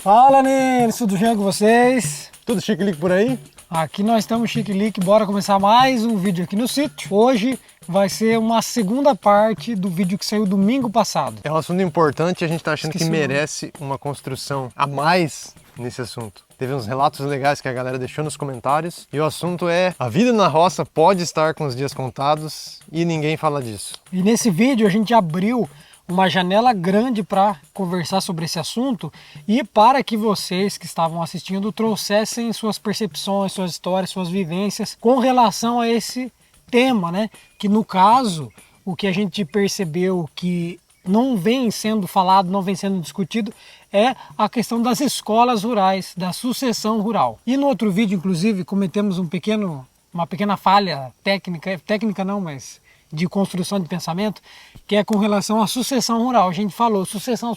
Fala, Nenes, tudo bem com vocês? Tudo chique-lique por aí? Aqui nós estamos chique-lique, bora começar mais um vídeo aqui no sítio. Hoje vai ser uma segunda parte do vídeo que saiu domingo passado. É um assunto importante e a gente tá achando que merece uma construção a mais nesse assunto. Teve uns relatos legais que a galera deixou nos comentários e o assunto é: a vida na roça pode estar com os dias contados e ninguém fala disso. E nesse vídeo a gente abriu uma janela grande para conversar sobre esse assunto e para que vocês que estavam assistindo trouxessem suas percepções, suas histórias, suas vivências com relação a esse tema, né? Que no caso, o que a gente percebeu que não vem sendo falado, não vem sendo discutido, é a questão das escolas rurais, da sucessão rural. E no outro vídeo, inclusive, cometemos uma pequena falha técnica não, mas de construção de pensamento, que é com relação à sucessão rural. A gente falou sucessão.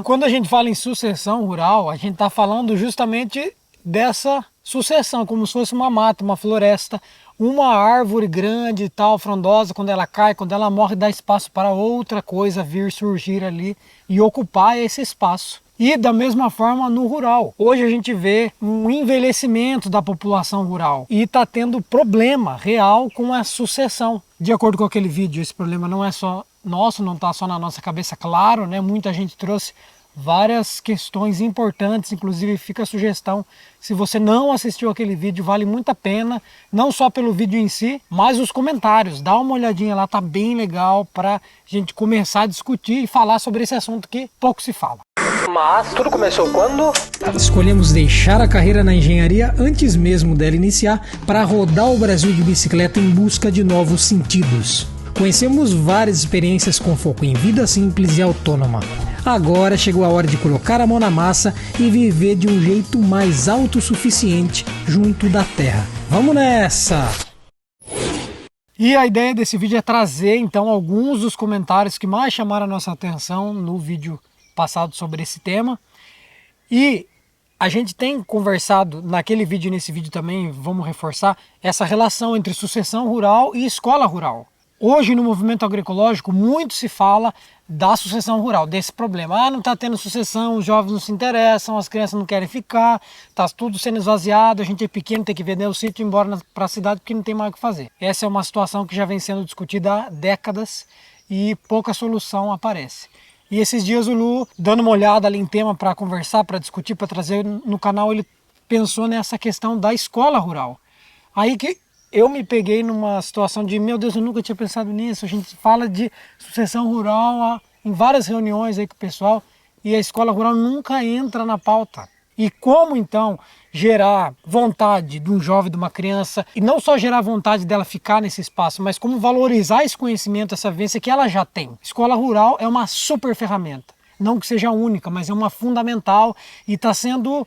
Quando a gente fala em sucessão rural, a gente está falando justamente dessa sucessão, como se fosse uma mata, uma floresta, uma árvore grande e tal, frondosa, quando ela cai, quando ela morre, dá espaço para outra coisa vir surgir ali e ocupar esse espaço. E da mesma forma no rural. Hoje a gente vê um envelhecimento da população rural e está tendo problema real com a sucessão. De acordo com aquele vídeo, esse problema não é só nosso, não está só na nossa cabeça, claro, né? Muita gente trouxe várias questões importantes, inclusive fica a sugestão, se você não assistiu aquele vídeo, vale muito a pena, não só pelo vídeo em si, mas os comentários, dá uma olhadinha lá, tá bem legal para a gente começar a discutir e falar sobre esse assunto que pouco se fala. Mas tudo começou quando escolhemos deixar a carreira na engenharia antes mesmo dela iniciar para rodar o Brasil de bicicleta em busca de novos sentidos. Conhecemos várias experiências com foco em vida simples e autônoma. Agora chegou a hora de colocar a mão na massa e viver de um jeito mais autossuficiente junto da terra. Vamos nessa! E a ideia desse vídeo é trazer então alguns dos comentários que mais chamaram a nossa atenção no vídeo passado sobre esse tema. E a gente tem conversado naquele vídeo e nesse vídeo também, vamos reforçar, essa relação entre sucessão rural e escola rural. Hoje no movimento agroecológico muito se fala da sucessão rural, desse problema. Ah, não está tendo sucessão, os jovens não se interessam, as crianças não querem ficar, está tudo sendo esvaziado, a gente é pequeno, tem que vender o sítio e ir embora para a cidade porque não tem mais o que fazer. Essa é uma situação que já vem sendo discutida há décadas e pouca solução aparece. E esses dias o Lu, dando uma olhada ali em tema para conversar, para discutir, para trazer no canal, ele pensou nessa questão da escola rural. Aí que eu me peguei numa situação de, meu Deus, eu nunca tinha pensado nisso. A gente fala de sucessão rural em várias reuniões aí com o pessoal e a escola rural nunca entra na pauta. E como então gerar vontade de um jovem, de uma criança, e não só gerar vontade dela ficar nesse espaço, mas como valorizar esse conhecimento, essa vivência que ela já tem. Escola rural é uma super ferramenta. Não que seja única, mas é uma fundamental e está sendo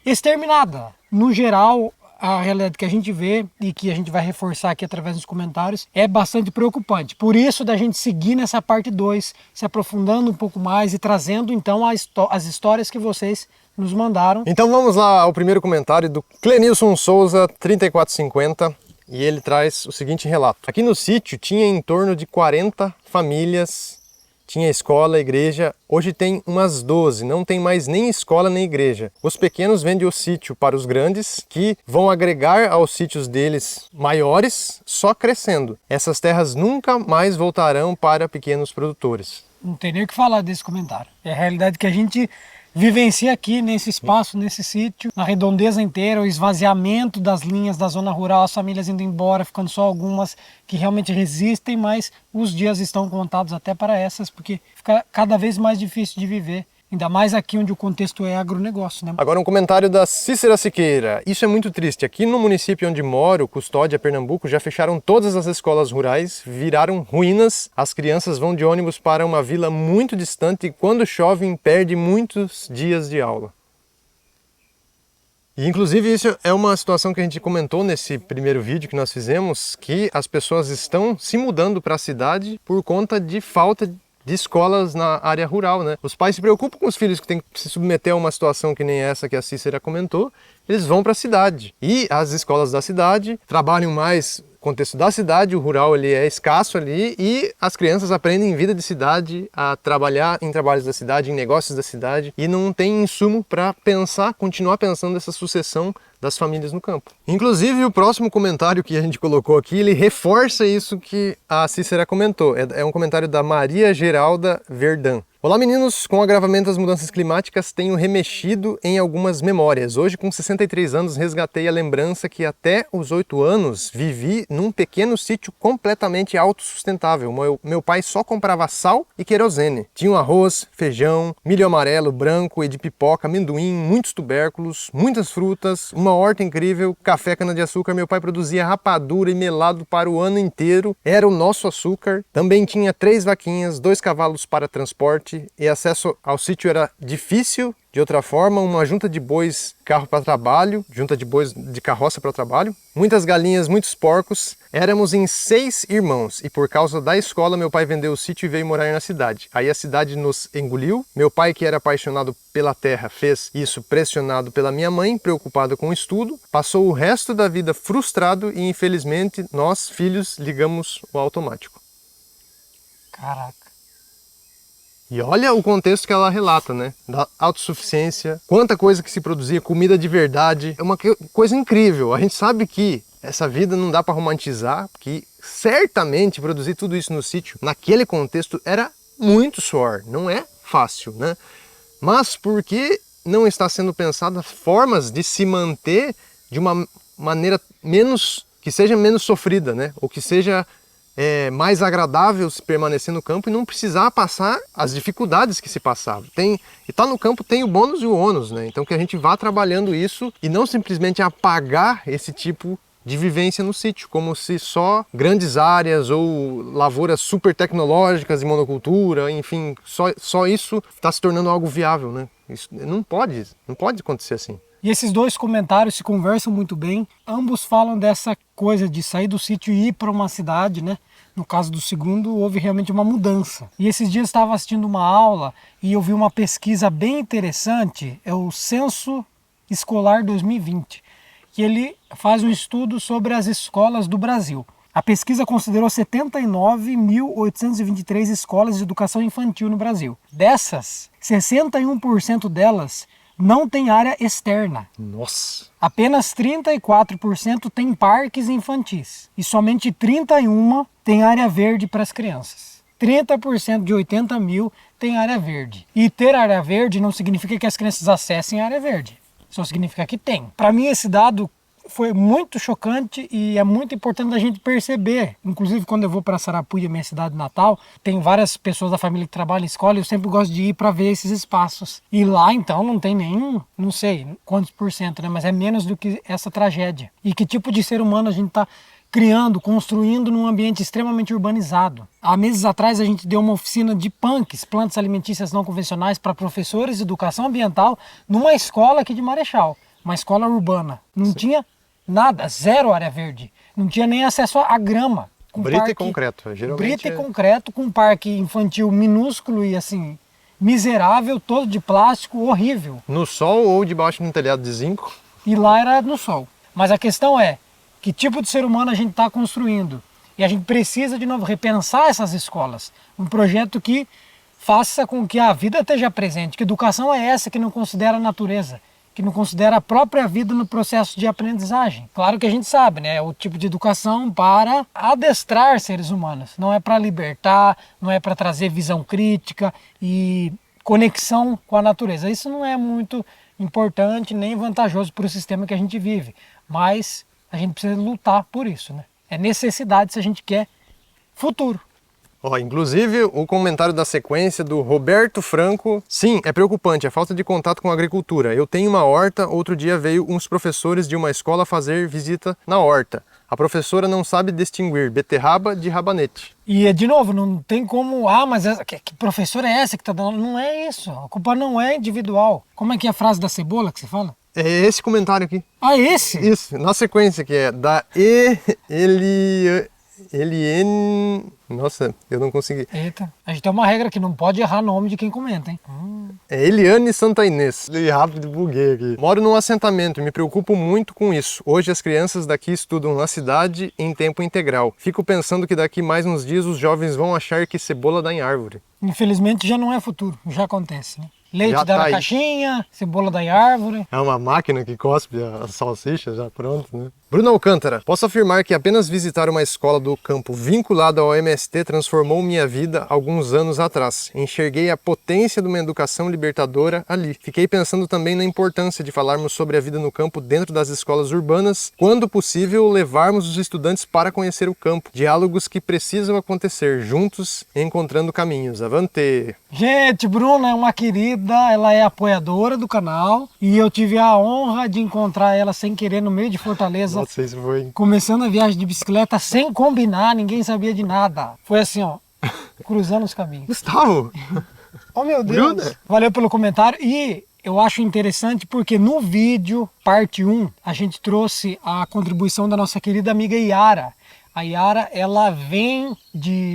exterminada. No geral, a realidade que a gente vê e que a gente vai reforçar aqui através dos comentários é bastante preocupante. Por isso da gente seguir nessa parte 2, se aprofundando um pouco mais e trazendo então as histórias que vocês nos mandaram. Então vamos lá ao primeiro comentário do Clenilson Souza 3450 e ele traz o seguinte relato. Aqui no sítio tinha em torno de 40 famílias, tinha escola, igreja, hoje tem umas 12, não tem mais nem escola nem igreja. Os pequenos vendem o sítio para os grandes, que vão agregar aos sítios deles maiores, só crescendo. Essas terras nunca mais voltarão para pequenos produtores. Não tem nem o que falar desse comentário. É a realidade que a gente vivencia aqui nesse espaço, nesse sítio, na redondeza inteira, o esvaziamento das linhas da zona rural, as famílias indo embora, ficando só algumas que realmente resistem, mas os dias estão contados até para essas, porque fica cada vez mais difícil de viver. Ainda mais aqui onde o contexto é agronegócio, né? Agora um comentário da Cícera Siqueira. Isso é muito triste. Aqui no município onde moro, Custódia, Pernambuco, já fecharam todas as escolas rurais, viraram ruínas. As crianças vão de ônibus para uma vila muito distante e quando chove perde muitos dias de aula. E inclusive isso é uma situação que a gente comentou nesse primeiro vídeo que nós fizemos, que as pessoas estão se mudando para a cidade por conta de falta de escolas na área rural, né? Os pais se preocupam com os filhos que têm que se submeter a uma situação que nem essa que a Cícera comentou, eles vão para a cidade. E as escolas da cidade trabalham mais contexto da cidade, o rural ele é escasso ali e as crianças aprendem em vida de cidade, a trabalhar em trabalhos da cidade, em negócios da cidade e não tem insumo para pensar, continuar pensando essa sucessão das famílias no campo. Inclusive, o próximo comentário que a gente colocou aqui, ele reforça isso que a Cícera comentou. É um comentário da Maria Geralda Verdun. Olá meninos, com o agravamento das mudanças climáticas tenho remexido em algumas memórias. Hoje com 63 anos resgatei a lembrança que até os 8 anos vivi num pequeno sítio completamente autossustentável. Meu pai só comprava sal e querosene. Tinha arroz, feijão, milho amarelo, branco e de pipoca, amendoim, muitos tubérculos, muitas frutas, uma horta incrível, café, cana-de-açúcar. Meu pai produzia rapadura e melado para o ano inteiro. Era o nosso açúcar. Também tinha 3 vaquinhas, 2 cavalos para transporte e acesso ao sítio era difícil. De outra forma, uma junta de bois, carro para trabalho, junta de bois de carroça para trabalho, muitas galinhas, muitos porcos. Éramos em 6 irmãos e por causa da escola meu pai vendeu o sítio e veio morar na cidade. Aí a cidade nos engoliu. Meu pai, que era apaixonado pela terra, fez isso pressionado pela minha mãe, preocupado com o estudo. Passou o resto da vida frustrado e infelizmente nós, filhos, ligamos o automático. Caraca. E olha o contexto que ela relata, né? Da autossuficiência, quanta coisa que se produzia, comida de verdade. É uma coisa incrível. A gente sabe que essa vida não dá para romantizar, que certamente produzir tudo isso no sítio, naquele contexto, era muito suor. Não é fácil, né? Mas por que não está sendo pensadas formas de se manter de uma maneira que seja menos sofrida, né? Ou que seja mais agradável se permanecer no campo e não precisar passar as dificuldades que se passavam. E estar no campo tem o bônus e o ônus, né? Então que a gente vá trabalhando isso e não simplesmente apagar esse tipo de vivência no sítio, como se só grandes áreas ou lavouras super tecnológicas de monocultura, enfim, só isso está se tornando algo viável, né? Isso não pode acontecer assim. E esses dois comentários se conversam muito bem. Ambos falam dessa coisa de sair do sítio e ir para uma cidade, né? No caso do segundo, houve realmente uma mudança. E esses dias eu estava assistindo uma aula e eu vi uma pesquisa bem interessante, é o Censo Escolar 2020, que ele faz um estudo sobre as escolas do Brasil. A pesquisa considerou 79.823 escolas de educação infantil no Brasil. Dessas, 61% delas não tem área externa. Nossa! Apenas 34% tem parques infantis e somente 31% tem área verde para as crianças. 30% de 80 mil tem área verde. E ter área verde não significa que as crianças acessem a área verde. Só significa que tem. Para mim esse dado foi muito chocante e é muito importante a gente perceber. Inclusive, quando eu vou para Sarapuia, minha cidade natal, tem várias pessoas da família que trabalham em escola e eu sempre gosto de ir para ver esses espaços. E lá, então, não tem nem, não sei quantos por cento, né? Mas é menos do que essa tragédia. E que tipo de ser humano a gente está criando, construindo num ambiente extremamente urbanizado. Há meses atrás a gente deu uma oficina de punks, plantas alimentícias não convencionais, para professores de educação ambiental numa escola aqui de Marechal. Uma escola urbana. Não tinha nada, zero área verde. Não tinha nem acesso à grama. Brita e concreto, geralmente. Brita e concreto, com um parque infantil minúsculo e assim, miserável, todo de plástico, horrível. No sol ou debaixo de um telhado de zinco? E lá era no sol. Mas a questão é, que tipo de ser humano a gente está construindo? E a gente precisa, de novo, repensar essas escolas. Um projeto que faça com que a vida esteja presente. Que educação é essa que não considera a natureza? Que não considera a própria vida no processo de aprendizagem. Claro que a gente sabe, né? É o tipo de educação para adestrar seres humanos. Não é para libertar, não é para trazer visão crítica e conexão com a natureza. Isso não é muito importante nem vantajoso para o sistema que a gente vive. Mas a gente precisa lutar por isso, né? É necessidade se a gente quer futuro. Inclusive, o comentário da sequência do Roberto Franco. Sim, é preocupante a falta de contato com a agricultura. Eu tenho uma horta, outro dia veio uns professores de uma escola fazer visita na horta. A professora não sabe distinguir beterraba de rabanete. E, de novo, não tem como... mas que professora é essa que está dando? Não é isso. A culpa não é individual. Como é que é a frase da cebola que você fala? É esse comentário aqui. Esse? Isso, na sequência que é da Eliane... Nossa, eu não consegui. Eita, a gente tem uma regra que não pode errar nome de quem comenta, hein? É Eliane Santa Inês. Li rápido, buguei aqui. Moro num assentamento e me preocupo muito com isso. Hoje as crianças daqui estudam na cidade em tempo integral. Fico pensando que daqui mais uns dias os jovens vão achar que cebola dá em árvore. Infelizmente já não é futuro, já acontece, né? Leite Já dá tá na aí. caixinha, cebola dá em árvore. É uma máquina que cospe a salsicha já pronto, né? Bruno Alcântara, posso afirmar que apenas visitar uma escola do campo vinculada ao MST transformou minha vida alguns anos atrás. Enxerguei a potência de uma educação libertadora ali. Fiquei pensando também na importância de falarmos sobre a vida no campo dentro das escolas urbanas, quando possível levarmos os estudantes para conhecer o campo. Diálogos que precisam acontecer juntos, encontrando caminhos. Avante! Gente, Bruna é uma querida, ela é apoiadora do canal e eu tive a honra de encontrar ela sem querer no meio de Fortaleza. Nossa, isso foi... Começando a viagem de bicicleta sem combinar, ninguém sabia de nada. Foi assim, ó, cruzando os caminhos. Gustavo! Oh, meu Deus! Bruna. Valeu pelo comentário e eu acho interessante porque no vídeo, parte 1, a gente trouxe a contribuição da nossa querida amiga Yara. A Yara, ela vem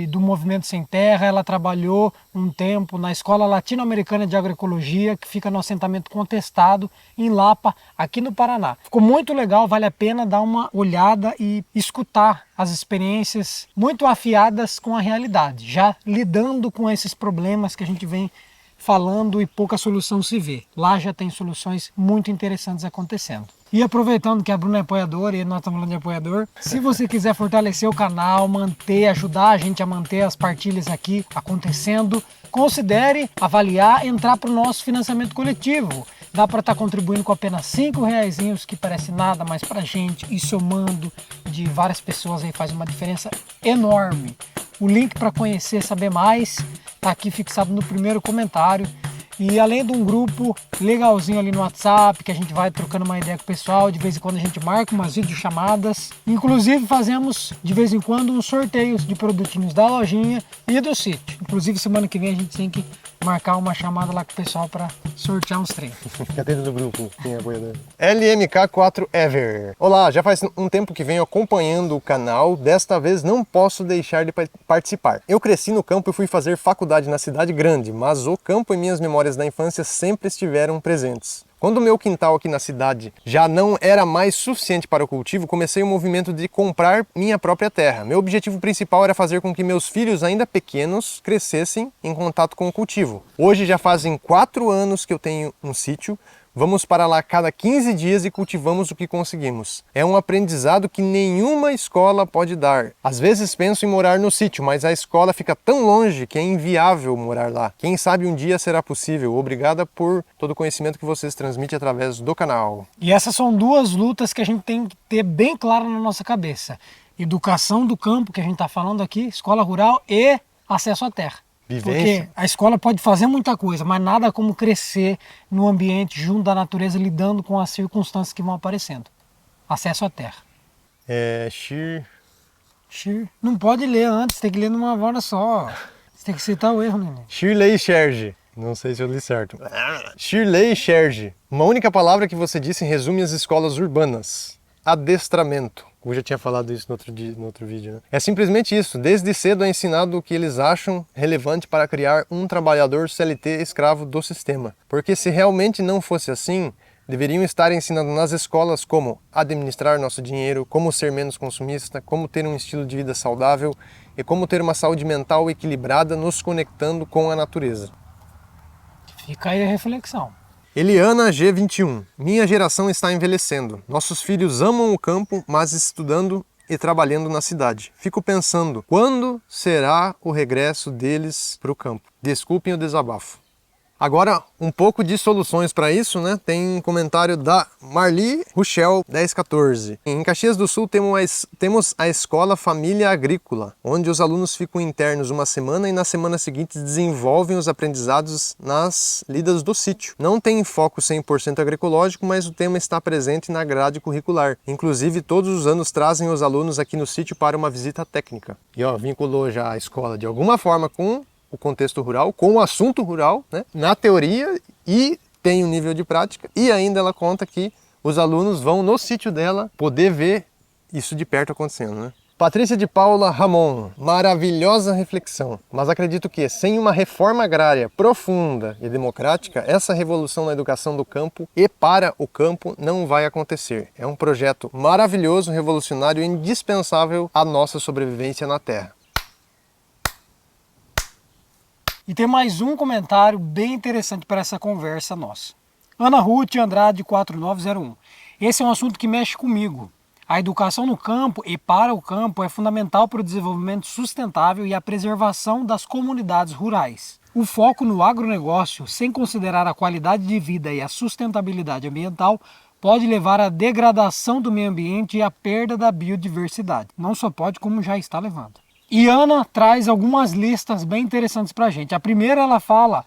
do Movimento Sem Terra, ela trabalhou um tempo na Escola Latino-Americana de Agroecologia, que fica no assentamento Contestado, em Lapa, aqui no Paraná. Ficou muito legal, vale a pena dar uma olhada e escutar as experiências muito afiadas com a realidade, já lidando com esses problemas que a gente vem falando e pouca solução se vê. Lá já tem soluções muito interessantes acontecendo. E aproveitando que a Bruna é apoiadora e nós estamos falando de apoiador, se você quiser fortalecer o canal, ajudar a gente a manter as partilhas aqui acontecendo, considere avaliar, entrar para o nosso financiamento coletivo. Dá para estar contribuindo com apenas R$5, que parece nada, mas para a gente e somando de várias pessoas aí faz uma diferença enorme. O link para conhecer, saber mais, está aqui fixado no primeiro comentário. E além de um grupo legalzinho ali no WhatsApp, que a gente vai trocando uma ideia com o pessoal, de vez em quando a gente marca umas videochamadas. Inclusive fazemos de vez em quando uns sorteios de produtinhos da lojinha e do sítio. Inclusive semana que vem a gente tem que marcar uma chamada lá com o pessoal para sortear uns trem. Fica dentro do grupo, quem é apoiador. LMK4Ever. Olá, já faz um tempo que venho acompanhando o canal, desta vez não posso deixar de participar. Eu cresci no campo e fui fazer faculdade na cidade grande, mas o campo e minhas memórias da infância sempre estiveram presentes. Quando o meu quintal aqui na cidade já não era mais suficiente para o cultivo, comecei o movimento de comprar minha própria terra. Meu objetivo principal era fazer com que meus filhos, ainda pequenos, crescessem em contato com o cultivo. Hoje já fazem 4 anos que eu tenho um sítio. Vamos para lá cada 15 dias e cultivamos o que conseguimos. É um aprendizado que nenhuma escola pode dar. Às vezes penso em morar no sítio, mas a escola fica tão longe que é inviável morar lá. Quem sabe um dia será possível. Obrigada por todo o conhecimento que vocês transmitem através do canal. E essas são duas lutas que a gente tem que ter bem claro na nossa cabeça. Educação do campo, que a gente está falando aqui, escola rural e acesso à terra. Vivência. Porque a escola pode fazer muita coisa, mas nada como crescer no ambiente junto da natureza, lidando com as circunstâncias que vão aparecendo. Acesso à terra. Não pode ler antes, tem que ler numa hora só. Você tem que citar o erro, neném. Shirley Sherge. Não sei se eu li certo. Shirley Sherge. Uma única palavra que você disse resume as escolas urbanas. Adestramento. Eu já tinha falado isso no outro vídeo, né? É simplesmente isso. Desde cedo é ensinado o que eles acham relevante para criar um trabalhador CLT escravo do sistema. Porque se realmente não fosse assim, deveriam estar ensinando nas escolas como administrar nosso dinheiro, como ser menos consumista, como ter um estilo de vida saudável e como ter uma saúde mental equilibrada, nos conectando com a natureza. Fica aí a reflexão. Eliana G21. Minha geração está envelhecendo. Nossos filhos amam o campo, mas estudando e trabalhando na cidade. Fico pensando, quando será o regresso deles para o campo? Desculpem o desabafo. Agora, um pouco de soluções para isso, né? Tem um comentário da Marli Ruchel, 1014. Em Caxias do Sul temos a Escola Família Agrícola, onde os alunos ficam internos uma semana e na semana seguinte desenvolvem os aprendizados nas lidas do sítio. Não tem foco 100% agroecológico, mas o tema está presente na grade curricular. Inclusive, todos os anos trazem os alunos aqui no sítio para uma visita técnica. E ó, vinculou já a escola de alguma forma com o contexto rural, com o assunto rural, né, na teoria, e tem um nível de prática, e ainda ela conta que os alunos vão no sítio dela poder ver isso de perto acontecendo, né? Patrícia de Paula Ramon, maravilhosa reflexão, mas acredito que sem uma reforma agrária profunda e democrática, essa revolução na educação do campo e para o campo não vai acontecer. É um projeto maravilhoso, revolucionário e indispensável à nossa sobrevivência na Terra. E tem mais um comentário bem interessante para essa conversa nossa. Ana Ruth Andrade 4901. Esse é um assunto que mexe comigo. A educação no campo e para o campo é fundamental para o desenvolvimento sustentável e a preservação das comunidades rurais. O foco no agronegócio, sem considerar a qualidade de vida e a sustentabilidade ambiental, pode levar à degradação do meio ambiente e à perda da biodiversidade. Não só pode, como já está levando. E Ana traz algumas listas bem interessantes para a gente. A primeira, ela fala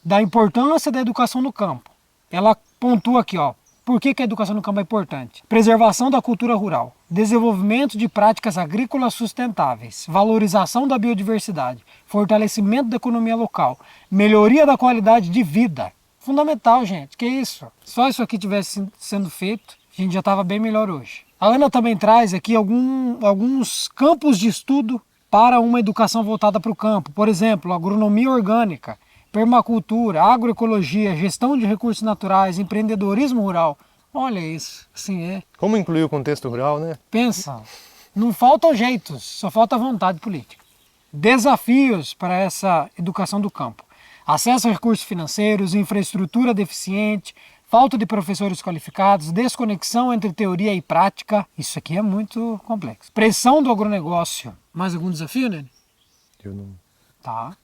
da importância da educação no campo. Ela pontua aqui, por que a educação no campo é importante? Preservação da cultura rural, desenvolvimento de práticas agrícolas sustentáveis, valorização da biodiversidade, fortalecimento da economia local, melhoria da qualidade de vida. Fundamental, gente, que isso? Só isso aqui tivesse sendo feito, a gente já estava bem melhor hoje. A Ana também traz aqui alguns campos de estudo para uma educação voltada para o campo. Por exemplo, agronomia orgânica, permacultura, agroecologia, gestão de recursos naturais, empreendedorismo rural. Olha isso, assim é. Como incluir o contexto rural, né? Pensa, não faltam jeitos, só falta vontade política. Desafios para essa educação do campo. Acesso a recursos financeiros, infraestrutura deficiente, falta de professores qualificados, desconexão entre teoria e prática. Isso aqui é muito complexo. Pressão do agronegócio. Mais algum desafio, né? Eu não... Tá.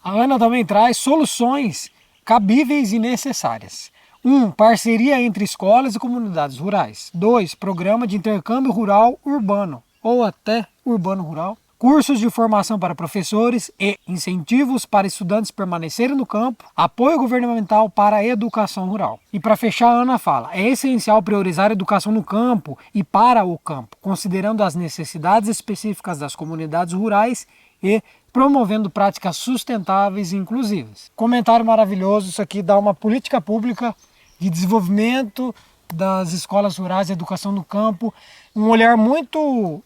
A Ana também traz soluções cabíveis e necessárias. 1. Parceria entre escolas e comunidades rurais. 2. Programa de intercâmbio rural urbano, ou até urbano-rural. Cursos de formação para professores e incentivos para estudantes permanecerem no campo. Apoio governamental para a educação rural. E para fechar, a Ana fala, é essencial priorizar a educação no campo e para o campo, considerando as necessidades específicas das comunidades rurais e promovendo práticas sustentáveis e inclusivas. Comentário maravilhoso, isso aqui dá uma política pública de desenvolvimento das escolas rurais e educação no campo, um olhar muito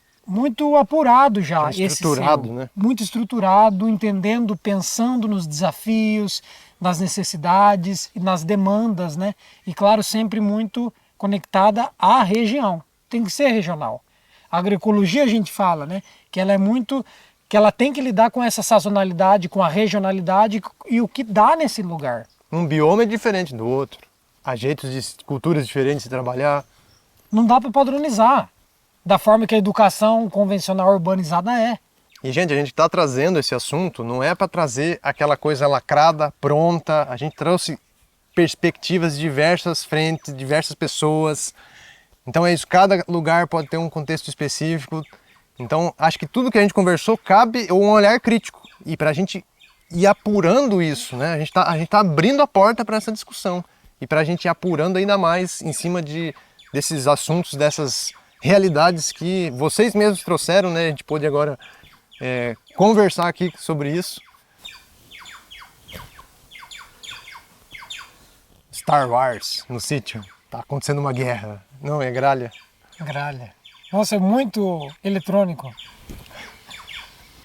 apurado já. Estruturado, né? Muito estruturado, entendendo, pensando nos desafios, nas necessidades e nas demandas, né? E claro, sempre muito conectada à região. Tem que ser regional. A agroecologia a gente fala, né? Que ela tem que lidar com essa sazonalidade, com a regionalidade e o que dá nesse lugar. Um bioma é diferente do outro. Há jeitos de culturas diferentes de trabalhar. Não dá para padronizar da forma que a educação convencional urbanizada é. E, gente, a gente está trazendo esse assunto, não é para trazer aquela coisa lacrada, pronta. A gente trouxe perspectivas de diversas frentes, diversas pessoas. Então é isso, cada lugar pode ter um contexto específico. Então, acho que tudo que a gente conversou cabe um olhar crítico. E para a gente ir apurando isso, né? A gente tá abrindo a porta para essa discussão. E para a gente ir apurando ainda mais em cima desses assuntos, dessas realidades que vocês mesmos trouxeram, né? A gente pôde agora conversar aqui sobre isso. Star Wars no sítio. Tá acontecendo uma guerra. Não, é gralha. Gralha. Nossa, é muito eletrônico.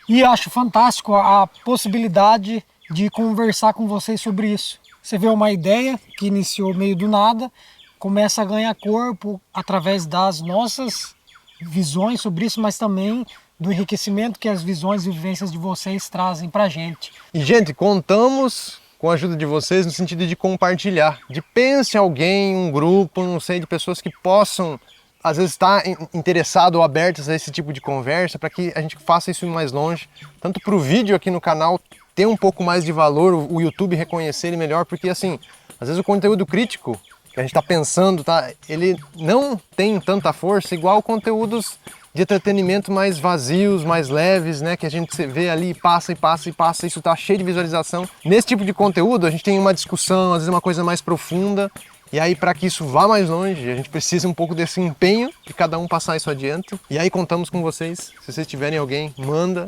E acho fantástico a possibilidade de conversar com vocês sobre isso. Você vê uma ideia que iniciou meio do nada, começa a ganhar corpo através das nossas visões sobre isso, mas também do enriquecimento que as visões e vivências de vocês trazem pra gente. E, gente, contamos com a ajuda de vocês no sentido de compartilhar, de pense alguém, um grupo, não sei, de pessoas que possam às vezes está interessado ou abertos a esse tipo de conversa, para que a gente faça isso mais longe, tanto para o vídeo aqui no canal ter um pouco mais de valor, o YouTube reconhecer ele melhor, porque assim, às vezes o conteúdo crítico que a gente está pensando, ele não tem tanta força igual conteúdos de entretenimento mais vazios, mais leves, né, que a gente vê ali, passa e passa e passa, isso está cheio de visualização. Nesse tipo de conteúdo a gente tem uma discussão, às vezes uma coisa mais profunda. E aí, para que isso vá mais longe, a gente precisa um pouco desse empenho de cada um passar isso adiante. E aí contamos com vocês. Se vocês tiverem alguém, manda.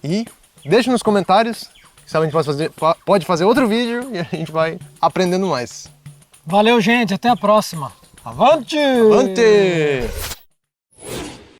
E deixe nos comentários, se a gente pode fazer outro vídeo e a gente vai aprendendo mais. Valeu, gente. Até a próxima. Avante! Avante!